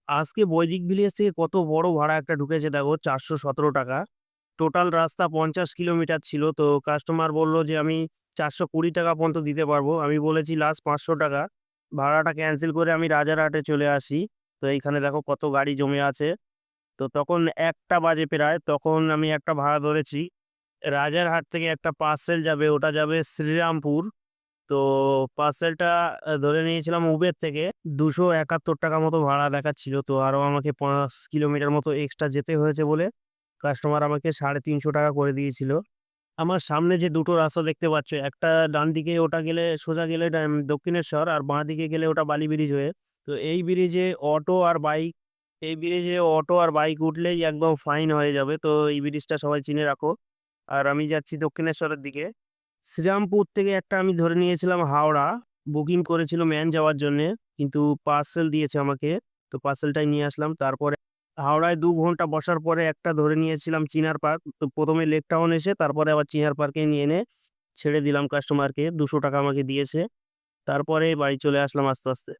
আজকে বৈদিক ভিলেজ থেকে কত বড় ভাড়া একটা ঢুকেছে দেখো, 417 টাকা। টোটাল রাস্তা 50 কিলোমিটার ছিল, তো কাস্টমার বলল যে আমি 420 টাকা পর্যন্ত দিতে পারবো। আমি বলেছি লাস্ট 500 টাকা। ভাড়াটা ক্যান্সেল করে আমি রাজারহাটে চলে আসি। তো এইখানে দেখো কত গাড়ি জমে আছে। তো তখন 1টা বাজে প্রায়, তখন আমি একটা ভাড়া ধরেছি। রাজারহাট থেকে একটা পার্সেল যাবে, ওটা যাবে শ্রীরামপুর। তো পার্সেলটা ধরে নিয়েছিলাম উবের থেকে। 271 টাকা মতো ভাড়া দেখাচ্ছিল, তো আরও আমাকে 5 কিলোমিটার মতো এক্সট্রা যেতে হয়েছে বলে কাস্টমার আমাকে 350 টাকা করে দিয়েছিল। আমার সামনে যে দুটো রাস্তা দেখতে পাচ্ছ, একটা ডান দিকে ওটা গেলে সোজা গেলে দক্ষিণেশ্বর, আর বাঁ দিকে গেলে ওটা বালি ব্রিজ হয়ে। তো এই ব্রিজে অটো আর বাইক উঠলেই একদম ফাইন হয়ে যাবে, তো এই ব্রিজটা সবাই চিনে রাখো। আর আমি যাচ্ছি দক্ষিণেশ্বরের দিকে। শ্রীরামপুর থেকে একটা আমি ধরে নিয়েছিলাম হাওড়া, বুকিং করেছিল ম্যান যাওয়ার জন্য, কিন্তু পার্সেল দিয়েছে আমাকে। তো পার্সেলটাই নিয়ে আসলাম। তারপরে হাওড়ায় 2 ঘন্টা বসার পরে একটা ধরে নিয়েছিলাম চিনার পার্ক। তো প্রথমে লেক টাউন এসে তারপরে আবার চিনার পার্কে নিয়ে এনে ছেড়ে দিলাম কাস্টমারকে, 200 টাকা আমাকে দিয়েছে। তারপরে বাড়ি চলে আসলাম আস্তে আস্তে।